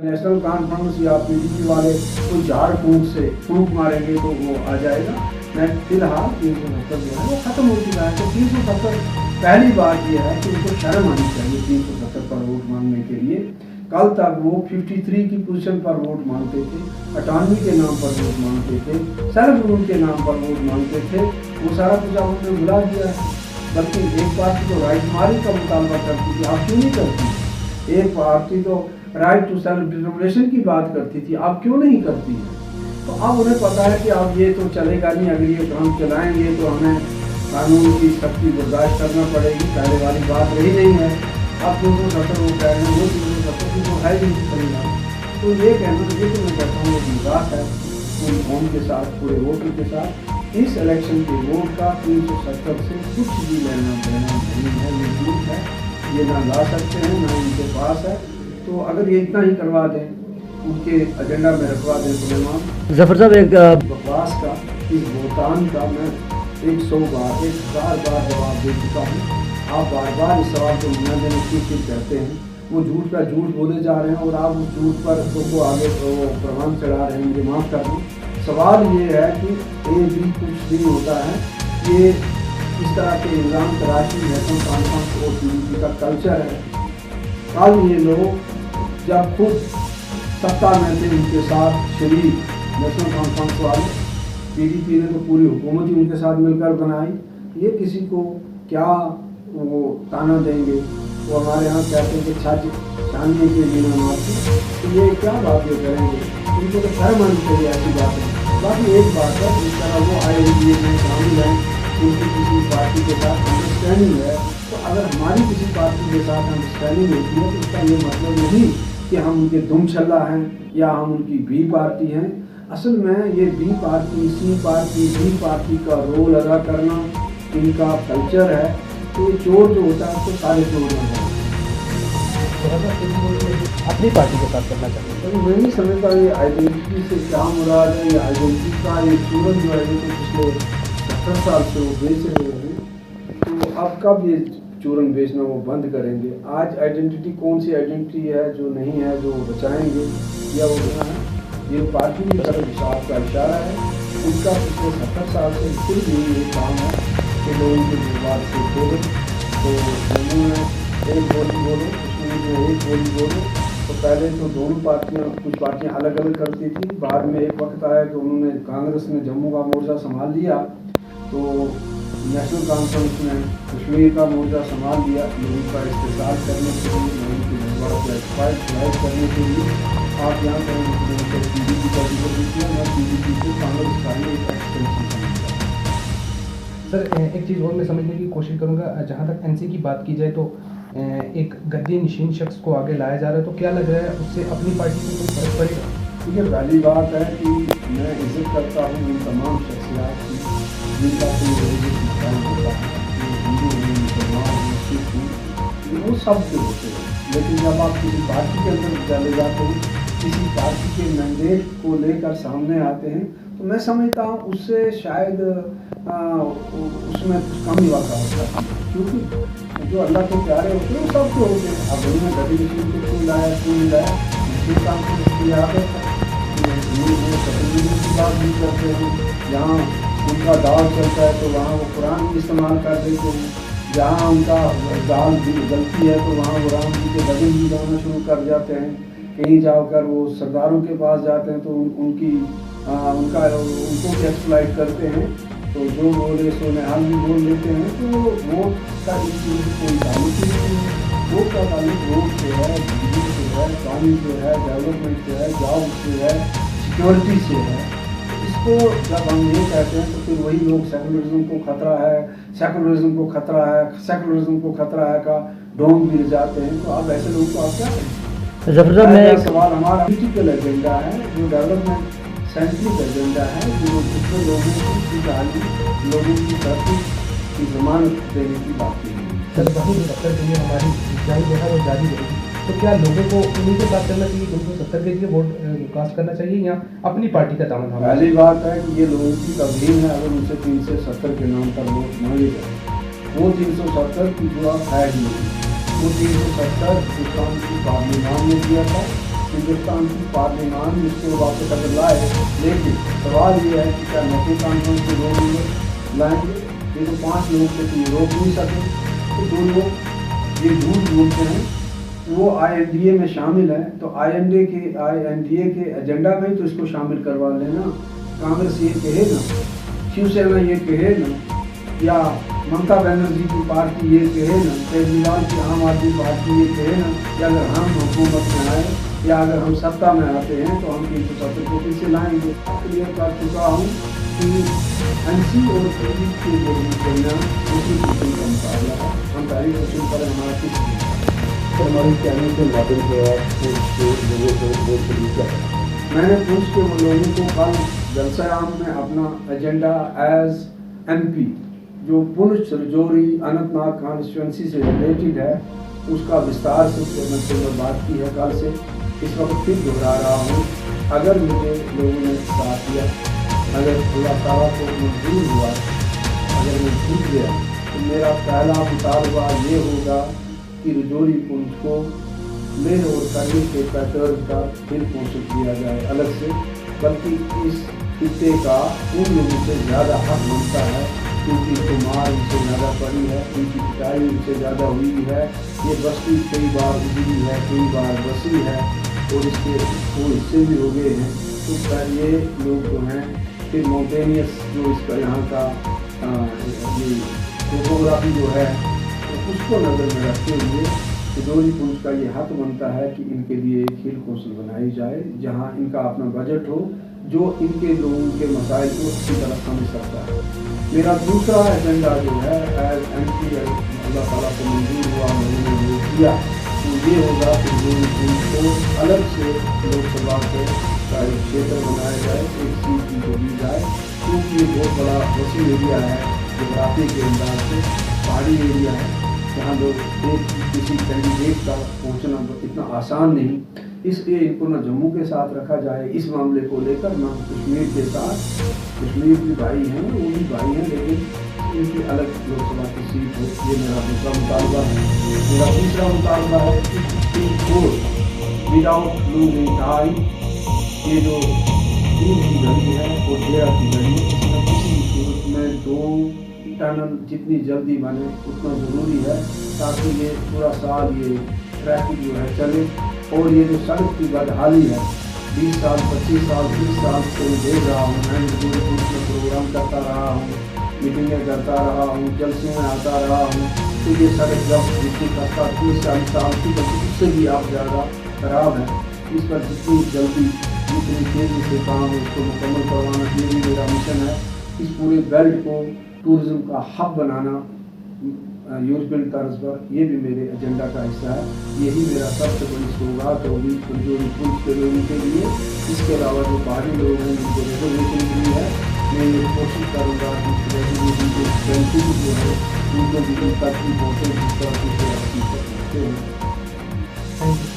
National conference या PDP वाले कोई झाड़ फूंक से फूंक मारेंगे तो वो आ जाएगा। मैं फिलहाल 370 जो है वो खत्म हो चुका है। तो 370 पहली बात यह है कि उनको शर्म आनी चाहिए 370 पर वोट मांगने के लिए। कल तक वो 53 की पोजीशन पर वोट मांगते थे, अटानवी के नाम पर वोट मांगते थे, सेल्फ रूल के नाम पर वोट मांगते थे। वो सारा कुछ आपने भुला दिया है। बल्कि एक पार्टी तो राइटमारी का मुतालबा करती थी, आप क्यों नहीं करती? एक पार्टी तो राइट टू सेल्फ डिटर्मिनेशन की बात करती थी, आप क्यों नहीं करती है? तो अब उन्हें पता है कि अब ये तो चलेगा नहीं, अगर ये काम चलाएंगे तो हमें कानून की सख्ती बर्दाश्त करना पड़ेगी। पहले वाली बात रही नहीं है। अब 370 वो कह रहे हैं, वो 370 की तो है ही नहीं चलेगा। तो ये कहना, ये तो मैं कहता हूँ एक मजाक है पूरी कौम के साथ, पूरे वोटर के साथ। इस इलेक्शन के वोट का 370 से कुछ भी लेना देना नहीं है, ये झूठ है, ये ना ला सकते हैं, ना इनके पास है। तो अगर ये इतना ही करवा दें, उनके एजेंडा में रखवा दें सुलेमान जफर साहब, एक बकवास का, इस भुगतान का मैं 100 बार 1000 बार जवाब दे चुका हूँ। आप बार बार इस सवाल को न देने की चीज़ कहते हैं। वो झूठ का झूठ बोले जा रहे हैं और आप उस झूठ पर उनको आगे प्रमाण चढ़ा रहे हैं। मुझे माफ़ कर दें, सवाल ये है कि ये भी कुछ नहीं होता है। ये इस तरह के इल्ज़ाम तराशी नेशनल कॉन्फ्रेंस और पीडीपी का कल्चर है। कल ये लोग जब खुद सत्ता में थे उनके साथ शरीक नेशनल कॉन्फ्रेंस वाले, पीडीपी ने तो पूरी हुकूमत ही उनके साथ मिलकर बनाई। ये किसी को क्या वो ताना देंगे? वो हमारे यहाँ कहते हैं कि छाछ छानने के लिए ना मारती, तो ये क्या बात ये करेंगे? इनको तो शर्म आनी चाहिए ऐसी बात है। बाकी एक बात है, जिस तरह वो INDA में शामिल हैं, उनकी किसी पार्टी के साथ अंडरस्टैंडिंग है, तो अगर हमारी किसी पार्टी के साथ अंडरस्टैंडिंग होती है तो इसका ये मतलब नहीं कि हम उनके दुम छल्ला हैं या हम उनकी बी पार्टी हैं। असल में ये बी पार्टी, सी पार्टी, डी पार्टी का रोल अदा करना इनका कल्चर है। तो चोर जो होता है तो सारे चोर हो जाते हैं। अपनी पार्टी के साथ करना चाहिए। तो मैं नहीं समझता ये आइडेंटिटी से क्या मुराद है। ये आइडेंटिटी का ये चूरन जो है ये तो पिछले 70 साल से वो बेच रहे हैं। तो अब कब ये चूरन बेचना वो बंद करेंगे? आज आइडेंटिटी कौन सी आइडेंटिटी है जो नहीं है, जो बचाएंगे या वो बना है? ये पार्टी की तरफ हिसाब का इशारा है। उनका पिछले 70 साल से सिर्फ यही काम है कि लोगों के जज्बात से बोलो। तो जम्मू में एक बोली बोलो, कश्मीर में एक बोली बोलो। तो पहले तो दोनों पार्टियां, कुछ पार्टियां अलग अलग करती थी। बाद में एक वक्त आया कि उन्होंने, कांग्रेस ने जम्मू का मोर्चा संभाल लिया, तो नेशनल कॉन्फ्रेंस ने कश्मीर का मोर्चा संभाल लिया। लोगों का इस्तेसाल करने के लिए, लोगों के जज्बात को एक्सपाइट करने के लिए। आप यहाँ पर पीडीपी का जिक्र किया, मैं पीडीपी को कांग्रेस का ही एक एक्सटेंशन समझता हूँ। सर, एक चीज़ और मैं समझने की कोशिश करूँगा। जहाँ तक NC की बात की जाए तो एक गद्दी नशीन शख्स को आगे लाया जा रहा है, तो क्या लग रहा है उससे अपनी पार्टी को कोई फर्क पड़ेगा? ठीक है, पहली बात है कि मैं इज्जत करता हूँ उन तमाम शख्सियात की जिनका कोई रिलीजियस मकान होता है, हिंदू हो, मुसलमान हो, सिख हो, वो सब के होते हैं। लेकिन जब आप किसी पार्टी के अंदर चले जाते हैं, किसी पार्टी के मैंडेट को लेकर सामने आते हैं, तो मैं समझता हूँ उससे शायद उसमें कुछ कम ही वाक़ा होता है। क्योंकि जो अल्लाह के प्यारे होते हैं वो सब के होते हैं। अब उन्होंने गद्दी नशीन को क्यों लाया, क्यों नहीं लाया, ये काम को इसकी याद है। की बात भी करते हैं, जहाँ उनका दाल चलता है तो वहाँ वो कुरान भी इस्तेमाल कर देते हैं। जहाँ उनका दाल गलती है तो वहाँ वो राम जी के भजन भी गाना शुरू कर जाते हैं। कहीं जाकर वो सरदारों के पास जाते हैं तो उनको भी एक्सप्लॉइट करते हैं। तो जो बोले सो निहाल भी बोल लेते हैं। तो वोट का इस चीज़ से कोई ताल्लुक ही नहीं है। वोट का ताल्लुक वोट से है, बिजली से है, पानी से है, डेवलपमेंट से है, जॉब से है, सिक्योरिटी से है। इसको जब हम ये कहते हैं तो फिर वही लोग सेकुलरिज्म को खतरा है, सेकुलरिज्म को खतरा है, सेकुलरिज्म को खतरा है का ढोंग गिर जाते हैं। तो अब ऐसे लोगों को आप क्या करें? सवाल हमारा पॉलिटिकल एजेंडा है, जो डेवलपमेंट सेंट्रिक एजेंडा है, जो दूसरे लोगों की तरक्की की जमानत देने की बात की है। सर, वही 70 के लिए हमारी जारी जो है वो जारी रहेगी। तो क्या लोगों को उन्हीं के साथ करना चाहिए, उनको 70 के लिए वोट कास्ट करना चाहिए या अपनी पार्टी का दामन थामना? पहली बात है कि ये लोगों की तब्दील है। अगर उनसे 370 के नाम पर वोट मांगे जाए, वो 370 की जवाब है ही नहीं। वो 370 इस्लाम की पार्लियामेंट ने दिया था, हिंदुस्तान की पार्लियामान इसको वापस अगर लाए, लेकिन सवाल ये है कि क्या नेशनल कॉन्फ्रेंस के लोग लाएंगे? ये तो 5 लोग थे, तो ये रोक नहीं सके। तो जो लोग ये झूठ बोलते हैं वो INDA में शामिल है, तो INDA के एजेंडा में तो इसको शामिल करवा लेना। कांग्रेस ये कहे ना, शिवसेना ये कहे ना, या ममता बनर्जी की पार्टी ये कहे ना, केजरीवाल की आम आदमी पार्टी ये कहे ना कि अगर हम हुकूमत में आए या अगर हम सत्ता में आते हैं तो हम 370 को फिर से लाएंगे। क्लियर कर चुका हूँ कि NC और PDP के दरमियान दूसरी किस्म का मुकाबला है। हम पहली क्वेश्चन पर हमारा किस हमारे चैनल के माध्यम से आप लोगों को वोट के लिए क्या करें? मैंने पूछ के उन लोगों को कल जलसाराम में अपना एजेंडा एज MP जो पुंछ रजौरी अनंतनाग कॉन्स्टिट्यूंसी से रिलेटेड है उसका विस्तार से बात की है कल से। इस वक्त फिर दोहरा रहा हूँ, अगर मुझे लोगों ने साथ दिया, अगर अल्लाह ताला को मंजूर हुआ, अगर मैं जीत गया तो मेरा पहला मुतालबा ये होगा कि रजौरी पुंछ को लेह और करगिल के पैटर्न का बिल घोषित किया जाए अलग से, बल्कि इस खित्ते का उन लोगों से ज़्यादा हक बनता है क्योंकि कुमार उनसे ज़्यादा पड़ी है, उनकी पिटाई उनसे ज़्यादा हुई है, ये बस्ती कई बार उजड़ी है, कई बार बसी है और इसके वो हिस्से भी हो गए हैं। तो ये लोग जो हैं फिर माउंटेनियस जो इसका यहाँ का ये टोपोग्राफी जो है तो उसको नज़र में रखते हुए रजौरी पुंछ का ये हक बनता है कि इनके लिए एक हिल कौंसिल बनाई जाए जहाँ इनका अपना बजट हो जो इनके लोगों के मसाइल को अच्छी तरह समझ सकता है। मेरा दूसरा एजेंडा जो है एज MP अल्लाह ताला को मंजूर हुआ, मैंने वो किया, तो ये होगा कि रजौरी पुंछ को अलग से लोकसभा को एक क्षेत्र बनाया जाए, एक सीट इनको दी जाए, क्योंकि ये बहुत बड़ा वसी एरिया है, जोग्राफी के अंदाज से पहाड़ी एरिया है जहाँ लोग किसी कैंडिडेट का पहुँचना इतना आसान नहीं। इसलिए इनको ना जम्मू के साथ रखा जाए इस मामले को लेकर, ना कश्मीर के साथ। कश्मीर भी भाई हैं, वो भी भाई हैं, लेकिन इनकी अलग लोकसभा की सीट हो, ये मेरा दूसरा मुतालबा है। मेरा तीसरा मुतालबा है कि supreme court without losing time ये जो 3 की घड़ी है और 13 की घड़ी है, इसमें किसी सूरत में 2 टनल जितनी जल्दी बने उतना ज़रूरी है ताकि ये पूरा साल ये ट्रैफिक जो है चले। और ये जो सड़क की बदहाली है 20 साल 25 साल 30 साल से मैं देख रहा हूँ, मैं रजौरी पुंछ में प्रोग्राम करता रहा हूँ, मीटिंगें करता रहा हूँ, जलसे में आता रहा हूँ, तो ये सड़क जब जितनी खस्ता 30-40 साल की बल्कि उससे भी आप ज़्यादा खराब है। इस पर जितनी जल्दी जितनी तेज़ी से काम है उसको मुकम्मल करवाना, ये भी मेरा मिशन है। इस पूरे बेल्ट को टूरिज़्म का हब बनाना यूरोपियन तर्ज पर, ये भी मेरे एजेंडा का हिस्सा है। यही मेरा सबसे बड़ी सौगात होगी रजौरी पुंछ के लोगों के लिए। इसके अलावा जो बाहरी लोग हैं जिनको रिजर्वेशन दी है, मैं ये कोशिश करूँगा कि रिजर्वेशन के बेनिफिट जो है उनको भी तक की पहुँचे जिस तरह से सकते हैं। Thank you.